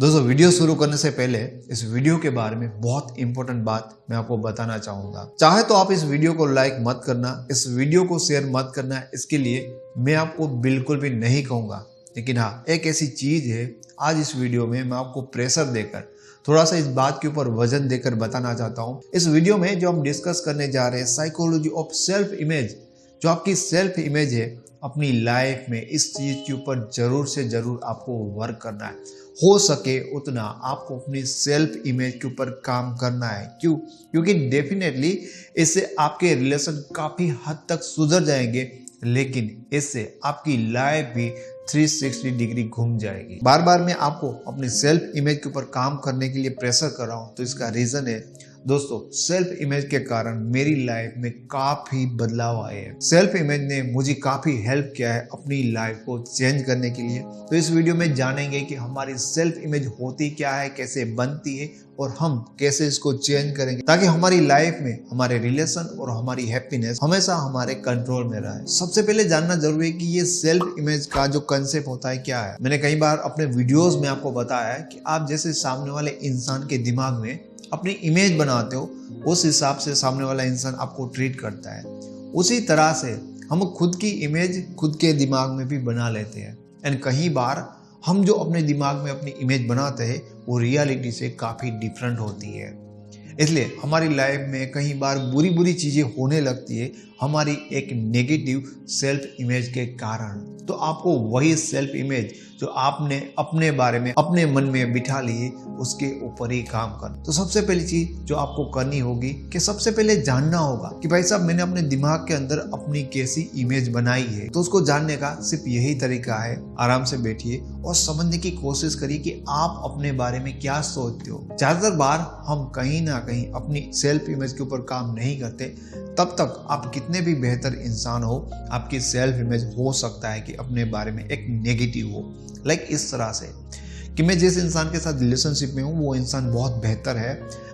दोस्तों वीडियो शुरू करने से पहले इस वीडियो के बारे में बहुत इंपॉर्टेंट बात मैं आपको बताना चाहूंगा। चाहे तो आप इस वीडियो को लाइक मत करना, इस वीडियो को शेयर मत करना, इसके लिए मैं आपको बिल्कुल भी नहीं कहूंगा। लेकिन हाँ, एक ऐसी चीज है, आज इस वीडियो में मैं आपको प्रेशर देकर थोड़ा सा इस बात के ऊपर वजन देकर बताना चाहता हूँ। इस वीडियो में जो हम डिस्कस करने जा रहे हैं, साइकोलॉजी ऑफ सेल्फ इमेज, जो आपकी सेल्फ इमेज है अपनी लाइफ में, इस चीज के ऊपर जरूर से जरूर आपको वर्क करना है। हो सके उतना आपको अपनी सेल्फ इमेज के ऊपर काम करना है। क्यों? क्योंकि डेफिनेटली इससे आपके रिलेशन काफी हद तक सुधर जाएंगे, लेकिन इससे आपकी लाइफ भी 360 डिग्री घूम जाएगी। बार बार मैं आपको अपनी सेल्फ इमेज के ऊपर काम करने के लिए प्रेशर कर रहा हूं, तो इसका रीजन है दोस्तों, सेल्फ इमेज के कारण मेरी लाइफ में काफी बदलाव आए हैं। सेल्फ इमेज ने मुझे काफी हेल्प किया है अपनी लाइफ को चेंज करने के लिए। तो इस वीडियो में जानेंगे कि हमारी सेल्फ इमेज होती क्या है, कैसे बनती है और हम कैसे इसको चेंज करेंगे, ताकि हमारी लाइफ में हमारे रिलेशन और हमारी हैप्पीनेस हमेशा हमारे कंट्रोल में रहे। सबसे पहले जानना जरूरी है कि ये सेल्फ इमेज का जो कंसेप्ट होता है क्या है। मैंने कई बार अपने वीडियोस में आपको बताया है कि आप जैसे सामने वाले इंसान के दिमाग में अपनी इमेज बनाते हो, उस हिसाब से सामने वाला इंसान आपको ट्रीट करता है। उसी तरह से हम खुद की इमेज खुद के दिमाग में भी बना लेते हैं। एंड कई बार हम जो अपने दिमाग में अपनी इमेज बनाते हैं वो रियलिटी से काफ़ी डिफरेंट होती है। इसलिए हमारी लाइफ में कई बार बुरी बुरी चीज़ें होने लगती है हमारी एक नेगेटिव सेल्फ इमेज के कारण। तो आपको वही सेल्फ इमेज जो आपने अपने बारे में अपने मन में बिठा ली उसके ऊपर ही काम करना। तो सबसे पहली चीज जो आपको करनी होगी कि सबसे पहले जानना होगा कि भाई साहब, मैंने अपने दिमाग के अंदर अपनी कैसी इमेज बनाई है। तो उसको जानने का सिर्फ यही तरीका है, आराम से बैठिए और समझने की कोशिश करिए कि आप अपने बारे में क्या सोचते हो। ज्यादातर बार हम कहीं ना कहीं अपनी सेल्फ इमेज के ऊपर काम नहीं करते। तब तक आप कितने भी बेहतर इंसान हो, आपकी सेल्फ इमेज हो सकता है कि अपने बारे में एक नेगेटिव हो। लाइक इस तरह से कि मैं जिस इंसान के साथ रिलेशनशिप में हूँ वो इंसान बहुत बेहतर है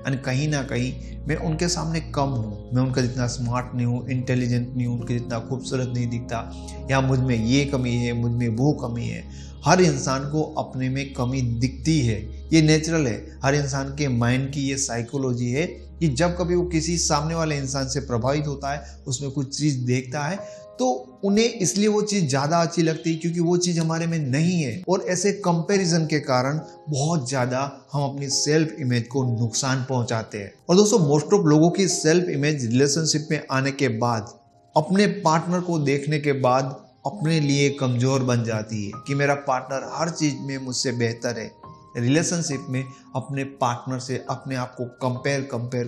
एंड कहीं ना कहीं मैं उनके सामने कम हूँ, मैं उनका जितना स्मार्ट नहीं हूँ, इंटेलिजेंट नहीं हूँ, उनके जितना खूबसूरत नहीं दिखता, या मुझ में ये कमी है, मुझ में वो कमी है। हर इंसान को अपने में कमी दिखती है, ये नेचुरल है। हर इंसान के माइंड की ये साइकोलॉजी है कि जब कभी वो किसी सामने वाले इंसान से प्रभावित होता है, उसमें कुछ चीज़ देखता है, तो उन्हें इसलिए वो चीज़ ज़्यादा अच्छी लगती है क्योंकि वो चीज़ हमारे में नहीं है। और ऐसे कंपैरिजन के कारण बहुत ज़्यादा हम अपनी सेल्फ इमेज को नुकसान पहुंचाते हैं। और दोस्तों, मोस्ट ऑफ लोगों की सेल्फ इमेज रिलेशनशिप में आने के बाद, अपने पार्टनर को देखने के बाद अपने लिए कमज़ोर बन जाती है कि मेरा पार्टनर हर चीज़ में मुझसे बेहतर है। रिलेशनशिप में अपने पार्टनर से अपने आप को कंपेयर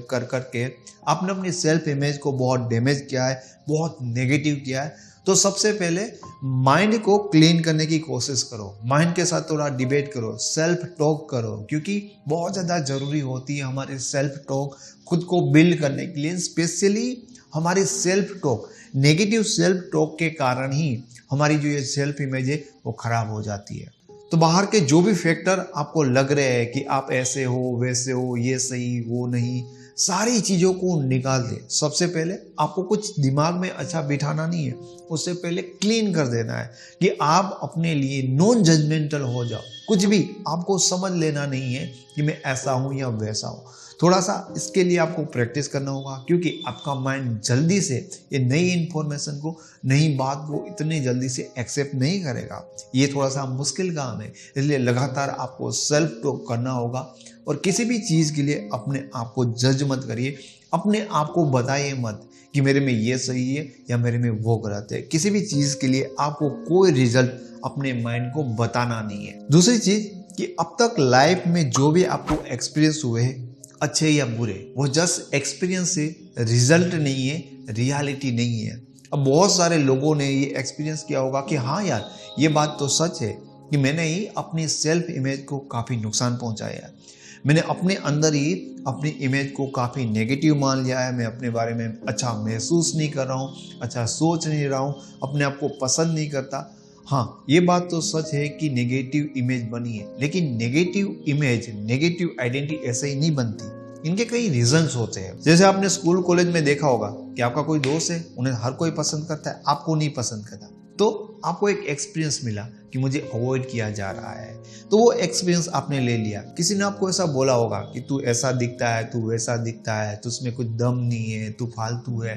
कर करके आपने अपनी सेल्फ इमेज को बहुत डैमेज किया है, बहुत नेगेटिव किया है। तो सबसे पहले माइंड को क्लीन करने की कोशिश करो, माइंड के साथ थोड़ा डिबेट करो, सेल्फ टॉक करो, क्योंकि बहुत ज़्यादा ज़रूरी होती है हमारी सेल्फ टॉक खुद को बिल्ड करने के लिए। स्पेशली हमारी self talk, negative self talk के कारण ही हमारी जो ये सेल्फ इमेज है वो खराब हो जाती है। तो बाहर के जो भी फैक्टर आपको लग रहे हैं कि आप ऐसे हो, वैसे हो, ये सही, वो नहीं, सारी चीज़ों को निकाल दे। सबसे पहले आपको कुछ दिमाग में अच्छा बिठाना नहीं है, उससे पहले क्लीन कर देना है कि आप अपने लिए नॉन जजमेंटल हो जाओ। कुछ भी आपको समझ लेना नहीं है कि मैं ऐसा हूँ या वैसा हूँ। थोड़ा सा इसके लिए आपको प्रैक्टिस करना होगा, क्योंकि आपका माइंड जल्दी से ये नई इन्फॉर्मेशन को, नई बात को इतनी जल्दी से एक्सेप्ट नहीं करेगा। ये थोड़ा सा मुश्किल काम है, इसलिए लगातार आपको सेल्फ टॉक करना होगा। और किसी भी चीज़ के लिए अपने आप को जज मत करिए, अपने आप को बताइए मत कि मेरे में ये सही है या मेरे में वो गलत है। किसी भी चीज़ के लिए आपको कोई रिजल्ट अपने माइंड को बताना नहीं है। दूसरी चीज़ कि अब तक लाइफ में जो भी आपको एक्सपीरियंस हुए हैं, अच्छे या बुरे, वो जस्ट एक्सपीरियंस से रिजल्ट नहीं है, रियलिटी नहीं है। अब बहुत सारे लोगों ने ये एक्सपीरियंस किया होगा कि हाँ यार, ये बात तो सच है कि मैंने ही अपनी सेल्फ इमेज को काफ़ी नुकसान पहुंचाया है। मैंने अपने अंदर ही अपनी इमेज को काफ़ी नेगेटिव मान लिया है। मैं अपने बारे में अच्छा महसूस नहीं कर रहा हूँ, अच्छा सोच नहीं रहा हूँ, अपने आप को पसंद नहीं करता। हाँ, ये बात तो सच है कि नेगेटिव इमेज बनी है, लेकिन नेगेटिव इमेज, नेगेटिव आइडेंटिटी ऐसे ही नहीं बनती। इनके कई रीजंस होते हैं। जैसे आपने स्कूल कॉलेज में देखा होगा कि आपका कोई दोस्त है, उन्हें हर कोई पसंद करता है, आपको नहीं पसंद करता। तो आपको एक एक्सपीरियंस मिला कि मुझे अवॉइड किया जा रहा है, तो वो एक्सपीरियंस आपने ले लिया। किसी ने आपको ऐसा बोला होगा कि तू ऐसा दिखता है, तू वैसा दिखता है, तुझमें कुछ दम नहीं है, तू फालतू है।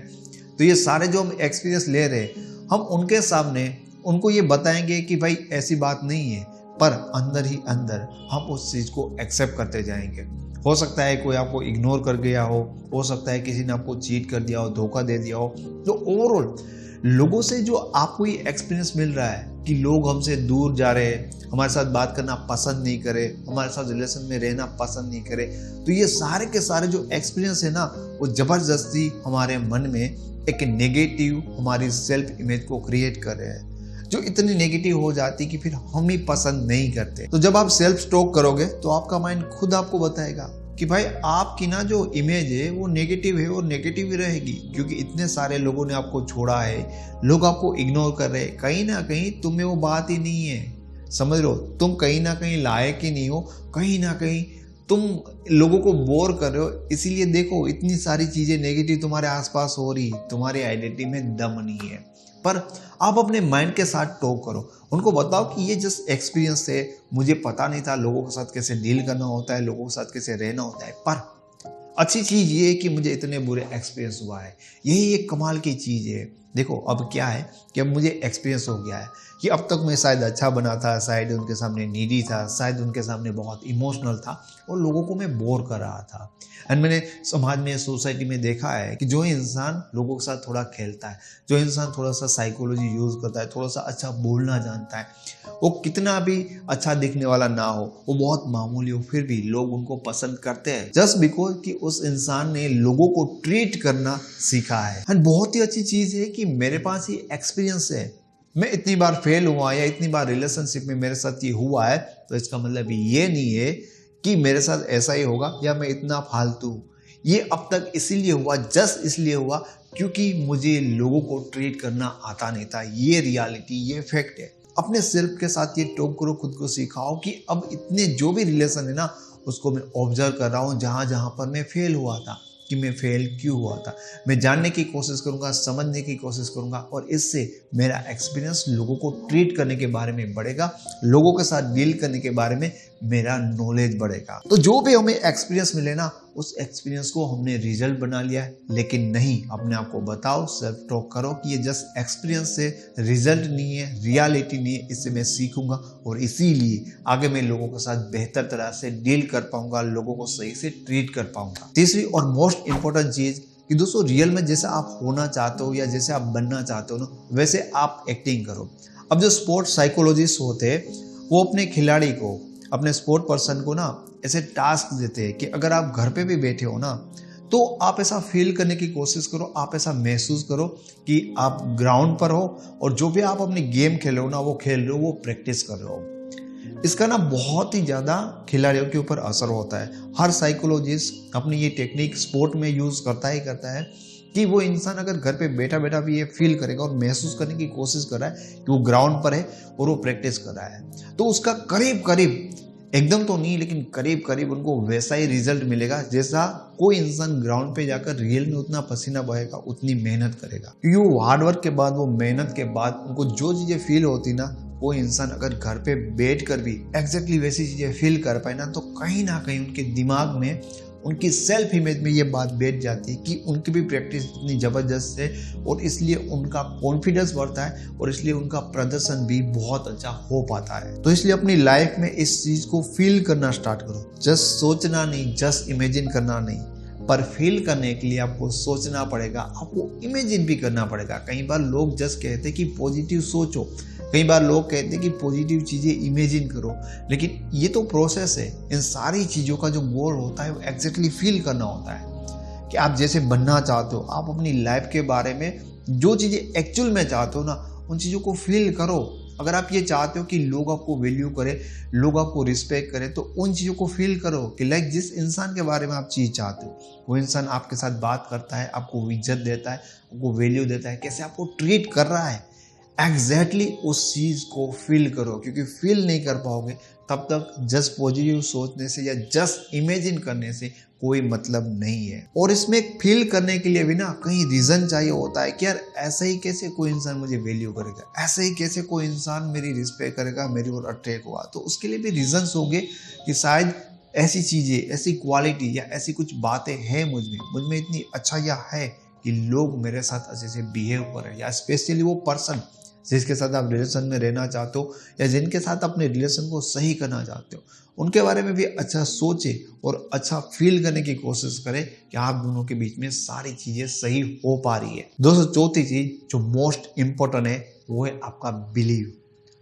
तो ये सारे जो हम एक्सपीरियंस ले रहे हैं, हम उनके सामने उनको ये बताएंगे कि भाई ऐसी बात नहीं है, पर अंदर ही अंदर हम उस चीज़ को एक्सेप्ट करते जाएंगे। हो सकता है कोई आपको इग्नोर कर गया हो सकता है किसी ने आपको चीट कर दिया हो, धोखा दे दिया हो। तो ओवरऑल लोगों से जो आपको ये एक्सपीरियंस मिल रहा है कि लोग हमसे दूर जा रहे हैं, हमारे साथ बात करना पसंद नहीं करे, हमारे साथ रिलेशन में रहना पसंद नहीं करे, तो ये सारे के सारे जो एक्सपीरियंस है ना, वो ज़बरदस्ती हमारे मन में एक नेगेटिव हमारी सेल्फ इमेज को क्रिएट कर रहे हैं, जो इतनी नेगेटिव हो जाती कि फिर हम ही पसंद नहीं करते। तो जब आप सेल्फ टॉक करोगे तो आपका माइंड खुद आपको बताएगा कि भाई आपकी ना जो इमेज है वो नेगेटिव है और नेगेटिव ही रहेगी, क्योंकि इतने सारे लोगों ने आपको छोड़ा है, लोग आपको इग्नोर कर रहे हैं, कहीं ना कहीं तुम्हें वो बात ही नहीं है। समझ लो, तुम कहीं ना कहीं लायक ही नहीं हो, कहीं ना कहीं तुम लोगों को बोर कर रहे हो। इसीलिए देखो इतनी सारी चीजें नेगेटिव तुम्हारे आसपास हो रही, तुम्हारी आइडेंटिटी में दम नहीं है। पर आप अपने माइंड के साथ टॉक करो, उनको बताओ कि ये जस्ट एक्सपीरियंस है, मुझे पता नहीं था लोगों के साथ कैसे डील करना होता है, लोगों के साथ कैसे रहना होता है, पर अच्छी चीज़ ये है कि मुझे इतने बुरे एक्सपीरियंस हुआ है, यही एक कमाल की चीज़ है। देखो अब क्या है कि अब मुझे एक्सपीरियंस हो गया है कि अब तक मैं शायद अच्छा बना था, शायद उनके सामने नीडी था, शायद उनके सामने बहुत इमोशनल था और लोगों को मैं बोर कर रहा था। एंड मैंने समाज में, सोसाइटी में देखा है कि जो इंसान लोगों के साथ थोड़ा खेलता है, जो इंसान थोड़ा सा साइकोलॉजी यूज़ करता है, थोड़ा सा अच्छा बोलना जानता है, वो कितना भी अच्छा दिखने वाला ना हो, वो बहुत मामूली हो, फिर भी लोग उनको पसंद करते हैं जस्ट बिकॉज कि उस इंसान ने लोगों को ट्रीट करना सीखा है। एंड बहुत ही अच्छी चीज़ है कि मेरे पास ये एक्सपीरियंस है, मैं इतनी बार फेल हुआ या इतनी बार रिलेशनशिप में मेरे साथ ये हुआ है, तो इसका मतलब ये नहीं है कि मेरे साथ ऐसा ही होगा या मैं इतना फालतू। ये अब तक इसीलिए हुआ, जस्ट इसलिए हुआ क्योंकि मुझे लोगों को ट्रीट करना आता नहीं था। ये रियलिटी, ये फैक्ट है। अपने सेल्फ के साथ ये टॉक करो, खुद को सिखाओ कि अब इतने जो भी रिलेशन है ना, उसको मैं ऑब्जर्व कर रहा हूँ, जहाँ जहाँ पर मैं फेल हुआ था, कि मैं फेल क्यों हुआ था। मैं जानने की कोशिश करूंगा, समझने की कोशिश करूंगा, और इससे मेरा एक्सपीरियंस लोगों को ट्रीट करने के बारे में बढ़ेगा, लोगों के साथ डील करने के बारे में मेरा नॉलेज बढ़ेगा। तो जो भी हमें एक्सपीरियंस मिले ना, उस एक्सपीरियंस को हमने रिजल्ट बना लिया है, लेकिन नहीं, अपने आप को बताओ, सेल्फ टॉक करो कि ये जस्ट एक्सपीरियंस से रिजल्ट नहीं है, रियलिटी नहीं है, इससे मैं सीखूंगा और इसीलिए आगे मैं लोगों के साथ बेहतर तरह से डील कर पाऊंगा, लोगों को सही से ट्रीट कर पाऊंगा। तीसरी और मोस्ट इंपॉर्टेंट चीज कि दोस्तों, रियल में जैसे आप होना चाहते हो या जैसे आप बनना चाहते हो ना, वैसे आप एक्टिंग करो। अब जो स्पोर्ट्स साइकोलॉजिस्ट होते हैं, वो अपने खिलाड़ी को, अपने स्पोर्ट पर्सन को ना ऐसे टास्क देते हैं कि अगर आप घर पे भी बैठे हो ना, तो आप ऐसा फील करने की कोशिश करो, आप ऐसा महसूस करो कि आप ग्राउंड पर हो और जो भी आप अपनी गेम खेल रहे हो ना, वो खेल रहे हो, वो प्रैक्टिस कर रहे हो। इसका ना बहुत ही ज़्यादा खिलाड़ियों के ऊपर असर होता है। हर साइकोलॉजिस्ट अपनी ये टेक्निक स्पोर्ट में यूज़ करता ही करता है कि वो इंसान अगर घर पे बैठा बैठा भी ये फील करेगा और महसूस करने की कोशिश कर रहा है कि वो ग्राउंड पर है और वो प्रैक्टिस कर रहा है, तो उसका करीब करीब, एकदम तो नहीं लेकिन करीब करीब उनको वैसा ही रिजल्ट मिलेगा जैसा कोई इंसान ग्राउंड पे जाकर रियल में उतना पसीना बहेगा, उतनी मेहनत करेगा। क्योंकि वो हार्डवर्क के बाद, वो मेहनत के बाद उनको जो चीज़ें फील होती ना, वो इंसान अगर घर पे बैठ कर भी एग्जैक्टली वैसी चीज़ें फील कर पाए ना, तो कहीं ना कहीं उनके दिमाग में, उनकी सेल्फ इमेज में ये बात बैठ जाती है कि उनकी भी प्रैक्टिस इतनी ज़बरदस्त है और इसलिए उनका कॉन्फिडेंस बढ़ता है और इसलिए उनका प्रदर्शन भी बहुत अच्छा हो पाता है। तो इसलिए अपनी लाइफ में इस चीज़ को फील करना स्टार्ट करो। जस्ट सोचना नहीं, जस्ट इमेजिन करना नहीं, पर फील करने के लिए आपको सोचना पड़ेगा, आपको इमेजिन भी करना पड़ेगा। कई बार लोग जस्ट कहते हैं कि पॉजिटिव सोचो, कई बार लोग कहते हैं कि पॉजिटिव चीज़ें इमेजिन करो, लेकिन ये तो प्रोसेस है। इन सारी चीज़ों का जो गोल होता है वो एग्जैक्टली फील करना होता है कि आप जैसे बनना चाहते हो, आप अपनी लाइफ के बारे में जो चीज़ें एक्चुअल में चाहते हो ना, उन चीज़ों को फील करो। अगर आप ये चाहते हो कि लोग आपको वैल्यू करें, लोग आपको रिस्पेक्ट करें, तो उन चीज़ों को फील करो कि लाइक जिस इंसान के बारे में आप चीज़ चाहते हो, वो इंसान आपके साथ बात करता है, आपको इज्जत देता है, आपको वैल्यू देता है, कैसे आपको ट्रीट कर रहा है, एग्जैक्टली उस चीज़ को फील करो। क्योंकि फील नहीं कर पाओगे तब तक जस्ट पॉजिटिव सोचने से या जस्ट इमेजिन करने से कोई मतलब नहीं है। और इसमें फील करने के लिए भी ना कहीं रीजन चाहिए होता है कि यार ऐसे ही कैसे कोई इंसान मुझे वैल्यू करेगा, ऐसे ही कैसे कोई इंसान मेरी रिस्पेक्ट करेगा, मेरी ओर अट्रैक्ट हुआ। तो उसके लिए भी रीजंस होंगे कि शायद ऐसी चीजें, ऐसी क्वालिटी या ऐसी कुछ बातें हैं मुझ में इतनी अच्छाइयाँ है कि लोग मेरे साथ अच्छे से बिहेव करें, या स्पेशली वो पर्सन जिसके साथ आप रिलेशन में रहना चाहते हो या जिनके साथ अपने रिलेशन को सही करना चाहते हो, उनके बारे में भी अच्छा सोचे और अच्छा फील करने की कोशिश करें कि आप दोनों के बीच में सारी चीजें सही हो पा रही है। दोस्तों, चौथी चीज जो मोस्ट इंपॉर्टेंट है वो है आपका बिलीव।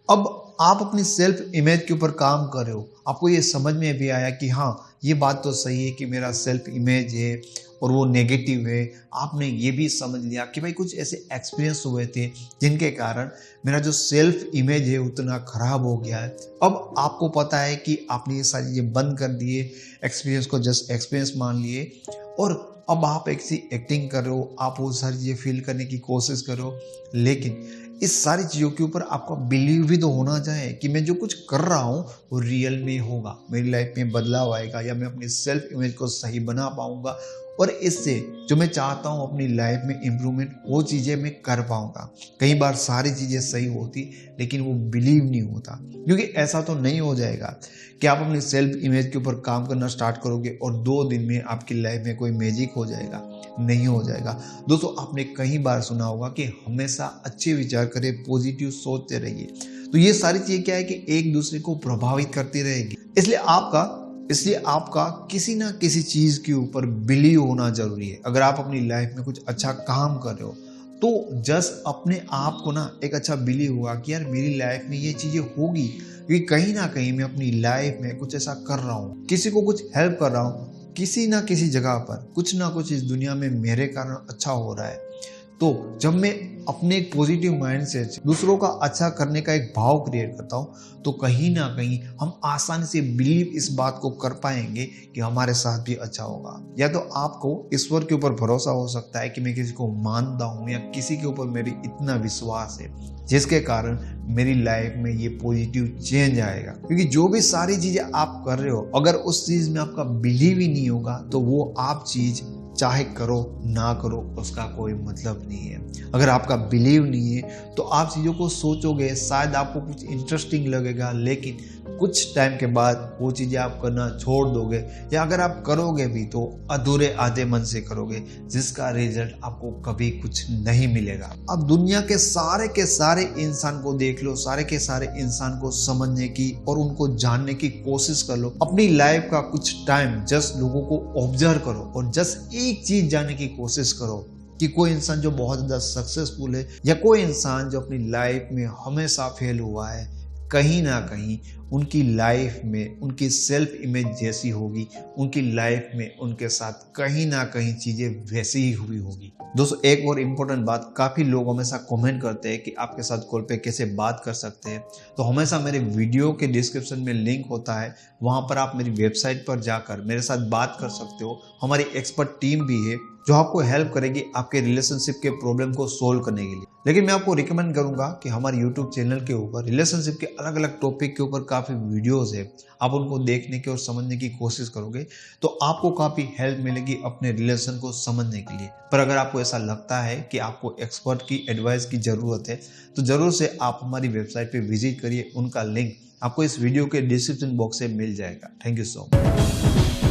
अब आप अपनी सेल्फ इमेज के ऊपर काम कर रहे हो, आपको ये समझ में भी आया कि हाँ ये बात तो सही है कि मेरा सेल्फ इमेज है और वो नेगेटिव है। आपने ये भी समझ लिया कि भाई कुछ ऐसे एक्सपीरियंस हुए थे जिनके कारण मेरा जो सेल्फ इमेज है उतना खराब हो गया है। अब आपको पता है कि आपने ये सारी चीज़ें बंद कर दिए, एक्सपीरियंस को जस्ट एक्सपीरियंस मान लिए और अब आप ऐसी एक्टिंग कर रहे हो, आप वो सारी चीज़ें फील करने की कोशिश करो। लेकिन इस सारी चीज़ों के ऊपर आपका बिलीव भी तो होना चाहिए कि मैं जो कुछ कर रहा हूँ वो रियल में होगा, मेरी लाइफ में बदलाव आएगा या मैं अपनी सेल्फ इमेज को सही बना पाऊंगा और इससे जो मैं चाहता हूँ अपनी लाइफ में इम्प्रूवमेंट, वो चीज़ें मैं कर पाऊंगा। कई बार सारी चीज़ें सही होती लेकिन वो बिलीव नहीं होता, क्योंकि ऐसा तो नहीं हो जाएगा कि आप अपनी सेल्फ इमेज के ऊपर काम करना स्टार्ट करोगे और 2 दिन में आपकी लाइफ में कोई मैजिक हो जाएगा। नहीं हो जाएगा। दोस्तों, आपने कई बार सुना होगा कि हमेशा अच्छे विचार करें, पॉजिटिव सोचते रहिए। तो ये सारी चीजें क्या है कि एक दूसरे को प्रभावित करती रहेगी। इसलिए आपका किसी ना किसी चीज के ऊपर बिलीव होना जरूरी है। अगर आप अपनी लाइफ में कुछ अच्छा काम कर रहे हो तो जस्ट अपने आप को ना एक अच्छा बिलीव होगा कि यार मेरी लाइफ में ये चीजें होगी, क्योंकि कहीं ना कहीं मैं अपनी लाइफ में कुछ ऐसा कर रहा हूँ, किसी को कुछ हेल्प कर रहा हूँ, किसी ना किसी जगह पर कुछ ना कुछ इस दुनिया में मेरे कारण अच्छा हो रहा है। तो जब मैं अपने एक पॉजिटिव माइंड से दूसरों का अच्छा करने का एक भाव क्रिएट करता हूँ तो कहीं ना कहीं हम आसानी से बिलीव इस बात को कर पाएंगे कि हमारे साथ भी अच्छा होगा। या तो आपको ईश्वर के ऊपर भरोसा हो सकता है कि मैं किसी को मानता हूँ या किसी के ऊपर मेरी इतना विश्वास है जिसके कारण मेरी लाइफ में ये पॉजिटिव चेंज आएगा। क्योंकि जो भी सारी चीजें आप कर रहे हो, अगर उस चीज में आपका बिलीव ही नहीं होगा तो वो आप चीज चाहे करो ना करो उसका कोई मतलब नहीं है। अगर आपका बिलीव नहीं है तो आप चीज़ों को सोचोगे, शायद आपको कुछ इंटरेस्टिंग लगेगा, लेकिन कुछ टाइम के बाद वो चीज़ें आप करना छोड़ दोगे, या अगर आप करोगे भी तो अधूरे आधे मन से करोगे जिसका रिजल्ट आपको कभी कुछ नहीं मिलेगा। अब दुनिया के सारे इंसान को देख लो, सारे के सारे इंसान को समझने की और उनको जानने की कोशिश कर लो। अपनी लाइफ का कुछ टाइम जस्ट लोगों को ऑब्जर्व करो और जस्ट एक चीज जानने की कोशिश करो कि कोई इंसान जो बहुत ज़्यादा सक्सेसफुल है या कोई इंसान जो अपनी लाइफ में हमेशा फेल हुआ है, कहीं ना कहीं उनकी लाइफ में उनकी सेल्फ इमेज जैसी होगी, उनकी लाइफ में उनके साथ कहीं ना कहीं चीज़ें वैसी ही हुई होगी। दोस्तों, एक और इम्पोर्टेंट बात, काफ़ी लोग हमेशा कमेंट करते हैं कि आपके साथ कॉल पे कैसे बात कर सकते हैं। तो हमेशा मेरे वीडियो के डिस्क्रिप्शन में लिंक होता है, वहाँ पर आप मेरी वेबसाइट पर जाकर मेरे साथ बात कर सकते हो। हमारी एक्सपर्ट टीम भी है जो आपको हेल्प करेगी आपके रिलेशनशिप के प्रॉब्लम को सोल्व करने के लिए। लेकिन मैं आपको रिकमेंड करूंगा कि हमारे यूट्यूब चैनल के ऊपर रिलेशनशिप के अलग अलग टॉपिक के ऊपर काफ़ी वीडियोस है, आप उनको देखने की और समझने की कोशिश करोगे तो आपको काफ़ी हेल्प मिलेगी अपने रिलेशन को समझने के लिए। पर अगर आपको ऐसा लगता है कि आपको एक्सपर्ट की एडवाइस की ज़रूरत है तो ज़रूर से आप हमारी वेबसाइट पर विजिट करिए, उनका लिंक आपको इस वीडियो के डिस्क्रिप्शन बॉक्स से मिल जाएगा। Thank you so much.